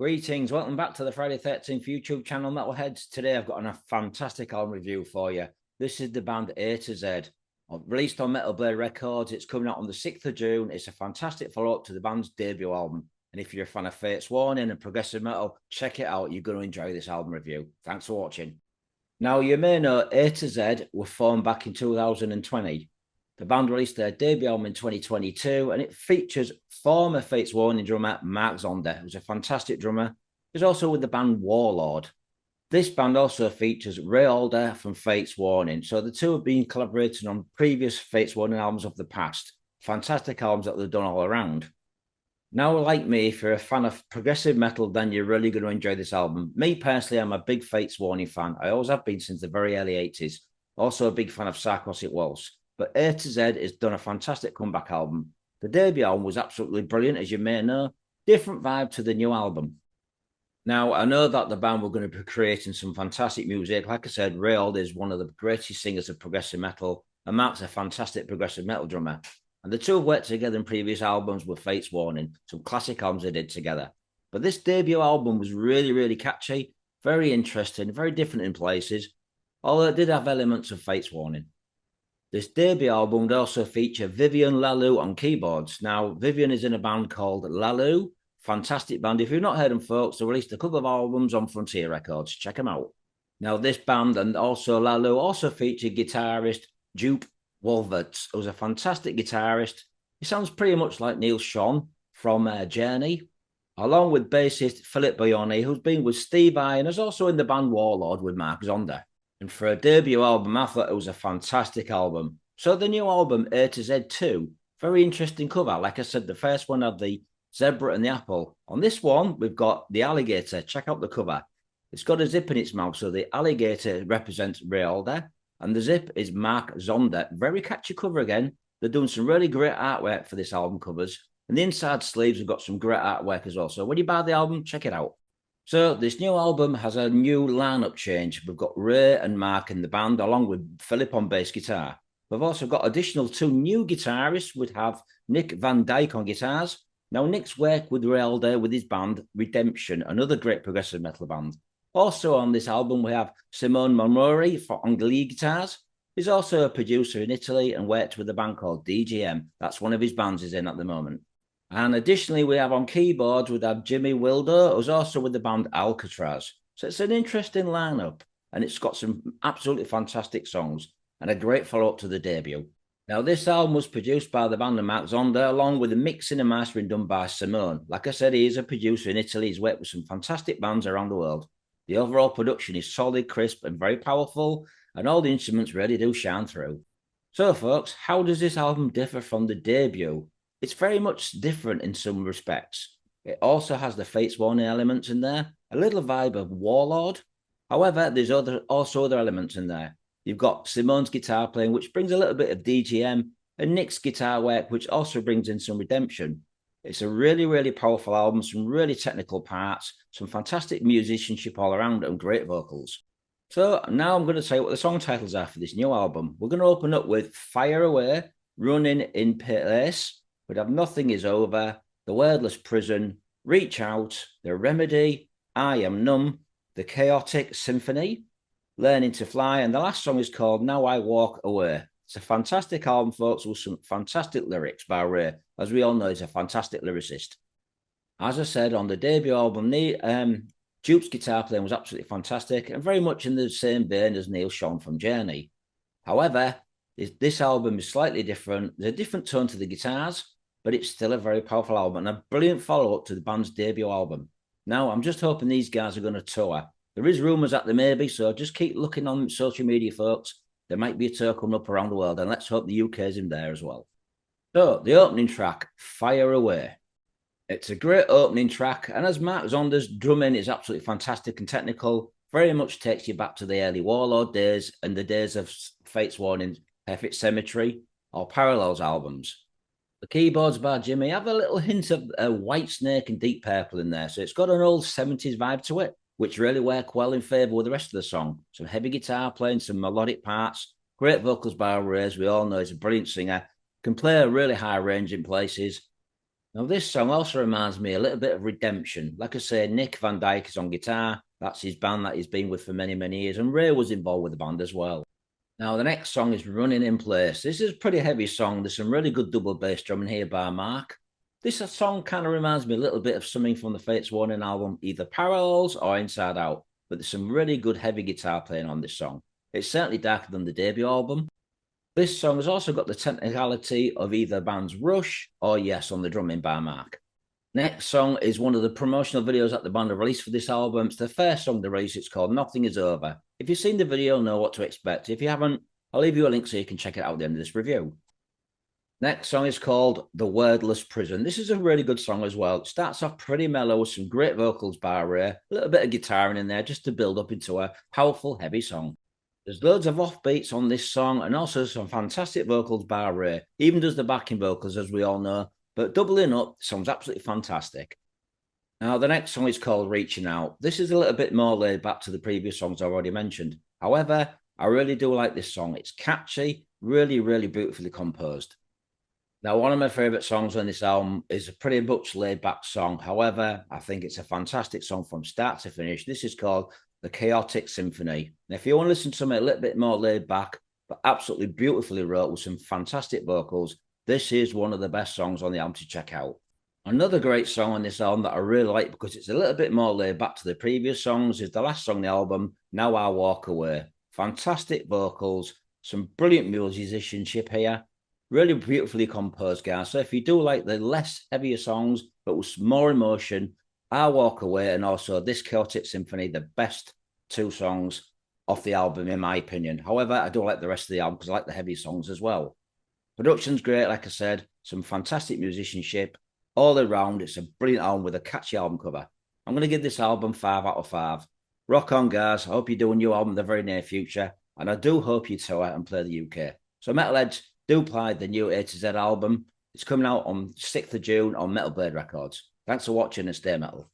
Greetings, welcome back to the Friday 13th YouTube channel, Metalheads. Today I've got a fantastic album review for you. This is the band A to Z. Released on Metal Blade Records, it's coming out on the 6th of June. It's a fantastic follow-up to the band's debut album. And if you're a fan of Fates Warning and progressive metal, check it out. You're going to enjoy this album review. Thanks for watching. Now, you may know A to Z were formed back in 2020. The band released their debut album in 2022, and it features former Fates Warning drummer Mark Zonder, who's a fantastic drummer. He's also with the band Warlord. This band also features Ray Alder from Fates Warning. So the two have been collaborating on previous Fates Warning albums of the past. Fantastic albums that they've done all around. Now, like me, if you're a fan of progressive metal, then you're really going to enjoy this album. Me, personally, I'm a big Fates Warning fan. I always have been since the very early 80s. Also a big fan of Psychotic Waltz. But A to Z has done a fantastic comeback album. The debut album was absolutely brilliant, as you may know. Different vibe to the new album. Now, I know that the band were going to be creating some fantastic music. Like I said, Ray Alder is one of the greatest singers of progressive metal, and Mark's a fantastic progressive metal drummer. And the two have worked together in previous albums with Fates Warning, some classic albums they did together. But this debut album was really, really catchy, very interesting, very different in places, although it did have elements of Fates Warning. This debut album would also feature Vivian Lalou on keyboards. Now, Vivian is in a band called Lalou. Fantastic band. If you've not heard them, folks, they released a couple of albums on Frontier Records. Check them out. Now, this band and also Lalou also featured guitarist Jupe Wolverts, who's a fantastic guitarist. He sounds pretty much like Neil Schon from Journey, along with bassist Philip Bynoe, who's been with Steve Vai and is also in the band Warlord with Mark Zonder. And for a debut album, I thought it was a fantastic album. So the new album, A to Z 2, very interesting cover. Like I said, the first one had the zebra and the apple. On this one, we've got the alligator. Check out the cover. It's got a zip in its mouth, so the alligator represents Ray Alder, and the zip is Mark Zonder. Very catchy cover again. They're doing some really great artwork for this album covers. And the inside sleeves have got some great artwork as well. So when you buy the album, check it out. So this new album has a new lineup change. We've got Ray and Mark in the band, along with Philip on bass guitar. We've also got additional two new guitarists. We'd have Nick Van Dyke on guitars. Now, Nick's worked with Ray Alder with his band Redemption, another great progressive metal band. Also on this album, we have Simone on lead guitars. He's also a producer in Italy and worked with a band called DGM. That's one of his bands he's in at the moment. And additionally, we have on keyboards, we have Jimmy Waldo, who's also with the band Alcatraz. So it's an interesting lineup, and it's got some absolutely fantastic songs and a great follow-up to the debut. Now, this album was produced by the band and Mark Zonder, along with the mixing and mastering done by Simone. Like I said, he is a producer in Italy. He's worked with some fantastic bands around the world. The overall production is solid, crisp, and very powerful, and all the instruments really do shine through. So, folks, how does this album differ from the debut? It's very much different in some respects. It also has the Fates Warning elements in there, a little vibe of Warlord. However, there's also other elements in there. You've got Simone's guitar playing, which brings a little bit of DGM, and Nick's guitar work, which also brings in some Redemption. It's a really, really powerful album, some really technical parts, some fantastic musicianship all around, and great vocals. So now I'm going to tell you what the song titles are for this new album. We're going to open up with Fire Away, Running in Place. We'd have Nothing Is Over, The Wordless Prison, Reach Out, The Remedy, I Am Numb, The Chaotic Symphony, Learning to Fly, and the last song is called Now I Walk Away. It's a fantastic album, folks, with some fantastic lyrics by Ray. As we all know, he's a fantastic lyricist. As I said, on the debut album, Duke's guitar playing was absolutely fantastic and very much in the same vein as Neil Schon from Journey. However, this album is slightly different. There's a different tone to the guitars, but it's still a very powerful album and a brilliant follow-up to the band's debut album. Now, I'm just hoping these guys are going to tour. There is rumours that they may be, so just keep looking on social media, folks. There might be a tour coming up around the world, and let's hope the UK is in there as well. So, the opening track, Fire Away. It's a great opening track, and as Mark Zonder's drumming is absolutely fantastic and technical, very much takes you back to the early Warlord days and the days of Fates Warning, Perfect Symmetry, or Parallels albums. The keyboards by Jimmy have a little hint of White Snake and Deep Purple in there, so it's got an old 70s vibe to it, which really work well in favour with the rest of the song. Some heavy guitar playing, some melodic parts, great vocals by Ray, as we all know he's a brilliant singer, can play a really high range in places. Now, this song also reminds me a little bit of Redemption. Like I say, Nick Van Dyke is on guitar. That's his band that he's been with for many, many years. And Ray was involved with the band as well. Now, the next song is Running in Place. This is a pretty heavy song. There's some really good double bass drumming here by Mark. This song kind of reminds me a little bit of something from the Fates Warning album, either Parallels or Inside Out. But there's some really good heavy guitar playing on this song. It's certainly darker than the debut album. This song has also got the technicality of either band's Rush or Yes on the drumming by Mark. Next song is one of the promotional videos that the band have released for this album. It's the first song they released. It's called Nothing Is Over. If you've seen the video, know what to expect. If you haven't, I'll leave you a link so you can check it out at the end of this review. Next song is called The Wordless Prison. This is a really good song as well. It starts off pretty mellow with some great vocals by Ray, a little bit of guitaring in there just to build up into a powerful, heavy song. There's loads of offbeats on this song and also some fantastic vocals by Ray. Even does the backing vocals, as we all know. But doubling up, the song's absolutely fantastic. Now, the next song is called Reaching Out. This is a little bit more laid back to the previous songs I've already mentioned. However, I really do like this song. It's catchy, really, really beautifully composed. Now, one of my favourite songs on this album is a pretty much laid back song. However, I think it's a fantastic song from start to finish. This is called The Chaotic Symphony. And if you want to listen to something a little bit more laid back, but absolutely beautifully wrote with some fantastic vocals, this is one of the best songs on the album to check out. Another great song on this album that I really like because it's a little bit more laid back to the previous songs is the last song on the album, Now I Walk Away. Fantastic vocals, some brilliant musicianship here. Really beautifully composed, guys. So if you do like the less heavier songs, but with more emotion, I Walk Away and also This Chaotic Symphony, the best two songs off the album, in my opinion. However, I do like the rest of the album because I like the heavy songs as well. Production's great, like I said, some fantastic musicianship. All around, it's a brilliant album with a catchy album cover. I'm going to give this album 5 out of 5. Rock on, guys. I hope you do a new album in the very near future. And I do hope you tour and play the UK. So Metalheads, do play the new A to Z album. It's coming out on 6th of June on Metal Blade Records. Thanks for watching and stay metal.